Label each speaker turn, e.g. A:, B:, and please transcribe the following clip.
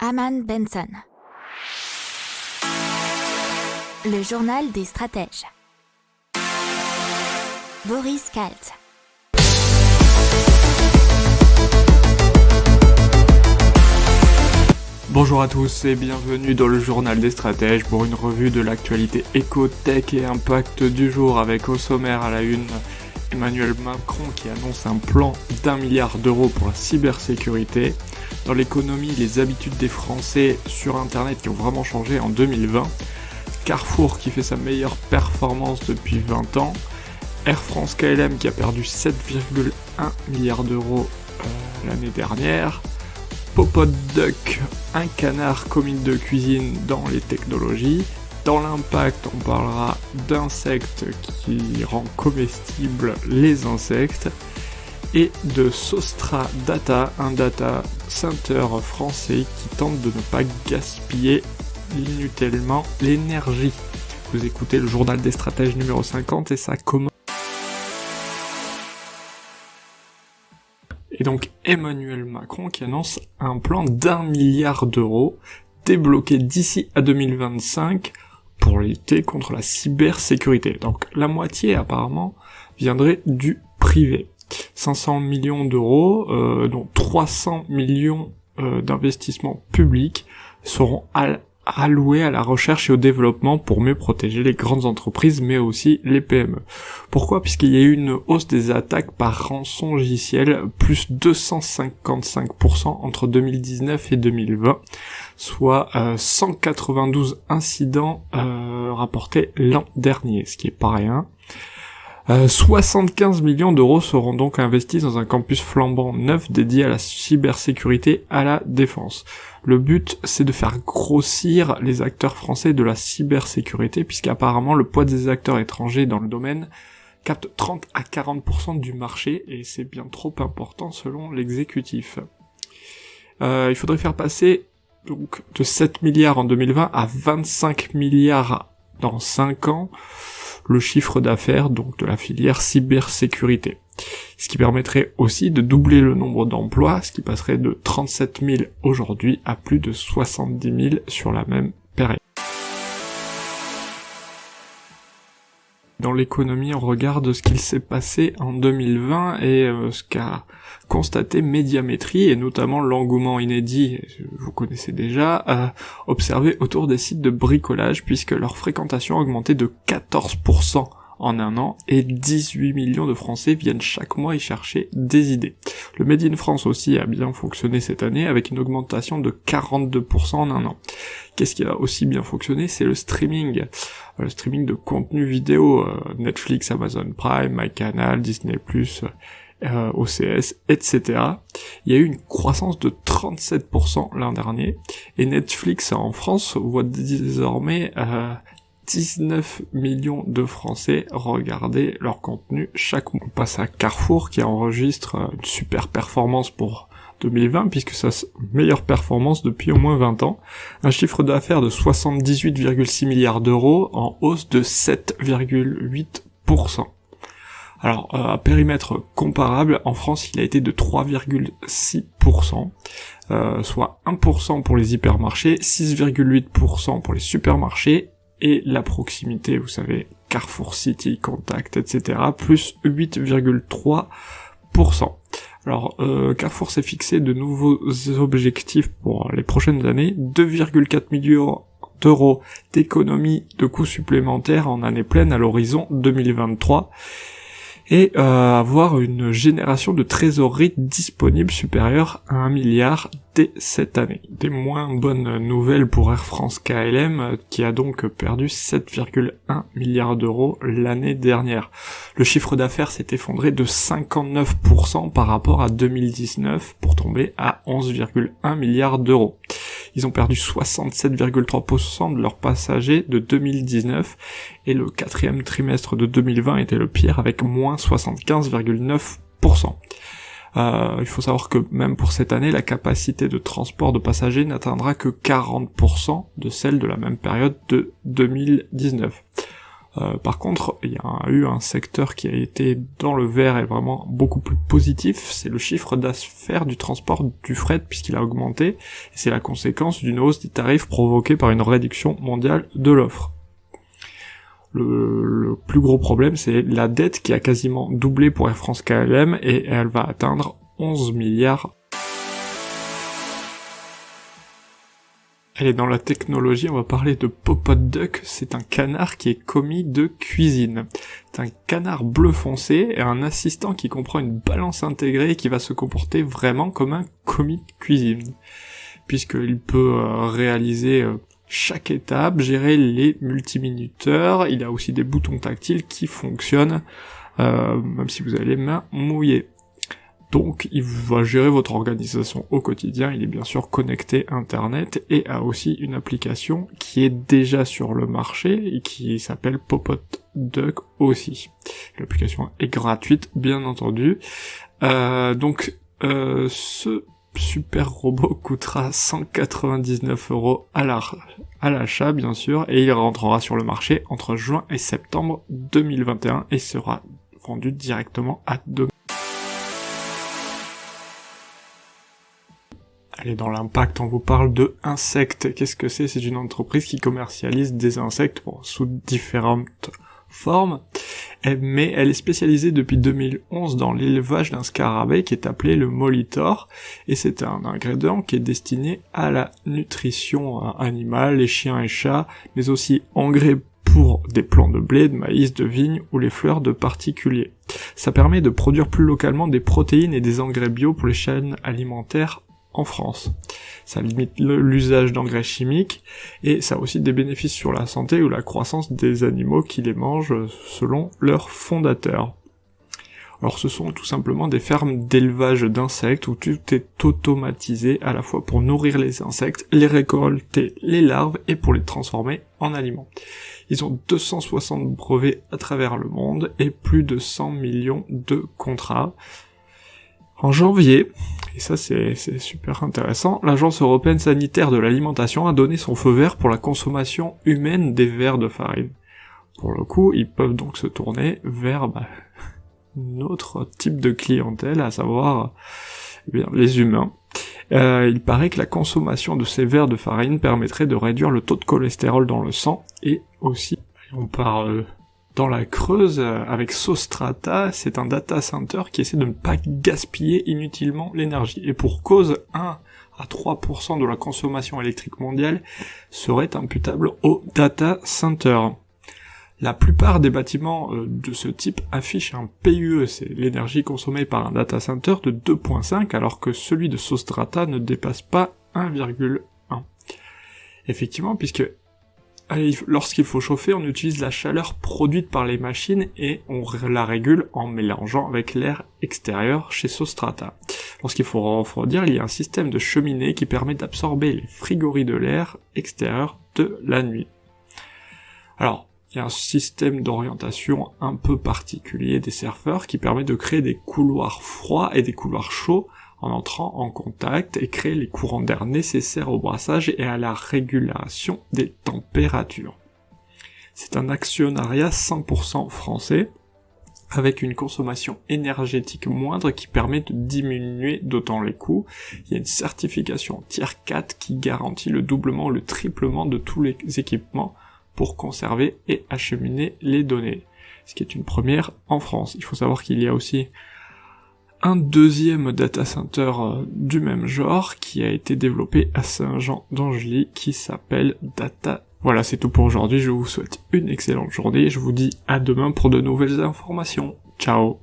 A: Aman Benson. Le journal des stratèges. Boris Kalt.
B: Bonjour à tous et bienvenue dans le journal des stratèges pour une revue de l'actualité éco, tech et impact du jour avec au sommaire à la une Emmanuel Macron qui annonce un plan d'1 milliard d'euros pour la cybersécurité. Dans l'économie, les habitudes des Français sur Internet qui ont vraiment changé en 2020. Carrefour qui fait sa meilleure performance depuis 20 ans. Air France KLM qui a perdu 7,1 milliards d'euros l'année dernière. Popot Duck, un canard comique de cuisine dans les technologies. Dans l'impact, on parlera d'insectes qui rend comestibles les insectes. Et de Sostra Data, un data center français qui tente de ne pas gaspiller inutilement l'énergie. Vous écoutez le journal des stratèges numéro 50 et ça commence. Et donc Emmanuel Macron qui annonce un plan d'1 milliard d'euros débloqué d'ici à 2025 pour lutter contre la cybersécurité. Donc la moitié apparemment viendrait du privé. 500 millions d'euros, dont 300 millions d'investissements publics seront alloués à la recherche et au développement pour mieux protéger les grandes entreprises mais aussi les PME. Pourquoi ? Puisqu'il y a eu une hausse des attaques par rançon logiciel, plus 255% entre 2019 et 2020, soit 192 incidents rapportés l'an dernier, ce qui est pas rien. 75 millions d'euros seront donc investis dans un campus flambant neuf dédié à la cybersécurité à la défense. Le but, c'est de faire grossir les acteurs français de la cybersécurité, puisqu'apparemment le poids des acteurs étrangers dans le domaine capte 30 à 40% du marché, et c'est bien trop important selon l'exécutif. Il faudrait faire passer donc de 7 milliards en 2020 à 25 milliards dans 5 ans, le chiffre d'affaires donc de la filière cybersécurité. Ce qui permettrait aussi de doubler le nombre d'emplois, ce qui passerait de 37 000 aujourd'hui à plus de 70 000 sur la même période. Dans l'économie, on regarde ce qu'il s'est passé en 2020 et ce qu'a constaté Médiamétrie, et notamment l'engouement inédit, vous connaissez déjà, observé autour des sites de bricolage, puisque leur fréquentation a augmenté de 14% en un an, et 18 millions de Français viennent chaque mois y chercher des idées. Le Made in France aussi a bien fonctionné cette année, avec une augmentation de 42% en un an. Qu'est-ce qui a aussi bien fonctionné ? C'est le streaming. Le streaming de contenu vidéo, Netflix, Amazon Prime, MyCanal, Disney+, OCS, etc. Il y a eu une croissance de 37% l'an dernier, et Netflix en France voit désormais 19 millions de Français regarder leur contenu chaque mois. On passe à Carrefour qui enregistre une super performance pour 2020 puisque c'est sa meilleure performance depuis au moins 20 ans. Un chiffre d'affaires de 78,6 milliards d'euros en hausse de 7,8%. Alors, à périmètre comparable, en France, il a été de 3,6%, soit 1% pour les hypermarchés, 6,8% pour les supermarchés, et la proximité, vous savez, Carrefour City, Contact, etc., plus 8,3%. Alors, Carrefour s'est fixé de nouveaux objectifs pour les prochaines années, 2,4 millions d'euros d'économie de coûts supplémentaires en année pleine à l'horizon 2023, et avoir une génération de trésorerie disponible supérieure à 1 milliard dès cette année. Des moins bonnes nouvelles pour Air France KLM, qui a donc perdu 7,1 milliards d'euros l'année dernière. Le chiffre d'affaires s'est effondré de 59% par rapport à 2019 pour tomber à 11,1 milliards d'euros. Ils ont perdu 67,3% de leurs passagers de 2019 et le quatrième trimestre de 2020 était le pire avec moins 75,9%. Il faut savoir que même pour cette année, la capacité de transport de passagers n'atteindra que 40% de celle de la même période de 2019. Par contre, il y a eu un secteur qui a été dans le vert et vraiment beaucoup plus positif, c'est le chiffre d'affaires du transport du fret puisqu'il a augmenté, et c'est la conséquence d'une hausse des tarifs provoquée par une réduction mondiale de l'offre. Le plus gros problème, c'est la dette qui a quasiment doublé pour Air France KLM et elle va atteindre 11 milliards. Allez, dans la technologie, on va parler de Popot Duck. C'est un canard qui est commis de cuisine. C'est un canard bleu foncé et un assistant qui comprend une balance intégrée et qui va se comporter vraiment comme un commis de cuisine. Puisqu'il peut réaliser chaque étape, gérer les multiminuteurs, il a aussi des boutons tactiles qui fonctionnent, même si vous avez les mains mouillées. Donc il va gérer votre organisation au quotidien, il est bien sûr connecté Internet et a aussi une application qui est déjà sur le marché et qui s'appelle Popot Duck aussi. L'application est gratuite bien entendu. Ce super robot coûtera 199 € à l'achat bien sûr et il rentrera sur le marché entre juin et septembre 2021 et sera vendu directement à domicile. Allez, dans l'impact, on vous parle de Insect. Qu'est-ce que c'est ? C'est une entreprise qui commercialise des insectes sous différentes formes, mais elle est spécialisée depuis 2011 dans l'élevage d'un scarabée qui est appelé le molitor, et c'est un ingrédient qui est destiné à la nutrition animale, les chiens et chats, mais aussi engrais pour des plants de blé, de maïs, de vigne ou les fleurs de particuliers. Ça permet de produire plus localement des protéines et des engrais bio pour les chaînes alimentaires en France. Ça limite l'usage d'engrais chimiques et ça a aussi des bénéfices sur la santé ou la croissance des animaux qui les mangent selon leurs fondateurs. Alors ce sont tout simplement des fermes d'élevage d'insectes où tout est automatisé à la fois pour nourrir les insectes, les récolter les larves et pour les transformer en aliments. Ils ont 260 brevets à travers le monde et plus de 100 millions de contrats. En janvier, et ça c'est super intéressant, l'Agence européenne sanitaire de l'alimentation a donné son feu vert pour la consommation humaine des verres de farine. Pour le coup, ils peuvent donc se tourner vers notre type de clientèle, à savoir les humains. Il paraît que la consommation de ces verres de farine permettrait de réduire le taux de cholestérol dans le sang, et aussi, on parle dans la Creuse, avec Sostrata, c'est un data center qui essaie de ne pas gaspiller inutilement l'énergie. Et pour cause, 1 à 3% de la consommation électrique mondiale serait imputable au data center. La plupart des bâtiments de ce type affichent un PUE, c'est l'énergie consommée par un data center, de 2.5, alors que celui de Sostrata ne dépasse pas 1,1. Effectivement, puisque lorsqu'il faut chauffer, on utilise la chaleur produite par les machines et on la régule en mélangeant avec l'air extérieur chez Sostrata. Lorsqu'il faut refroidir, il y a un système de cheminée qui permet d'absorber les frigories de l'air extérieur de la nuit. Alors, il y a un système d'orientation un peu particulier des serveurs qui permet de créer des couloirs froids et des couloirs chauds en entrant en contact et créer les courants d'air nécessaires au brassage et à la régulation des températures. C'est un actionnariat 100% français, avec une consommation énergétique moindre qui permet de diminuer d'autant les coûts. Il y a une certification Tier 4 qui garantit le doublement ou le triplement de tous les équipements pour conserver et acheminer les données, ce qui est une première en France. Il faut savoir qu'il y a aussi un deuxième data center du même genre qui a été développé à Saint-Jean-d'Angely qui s'appelle Data. Voilà, c'est tout pour aujourd'hui, je vous souhaite une excellente journée et je vous dis à demain pour de nouvelles informations. Ciao.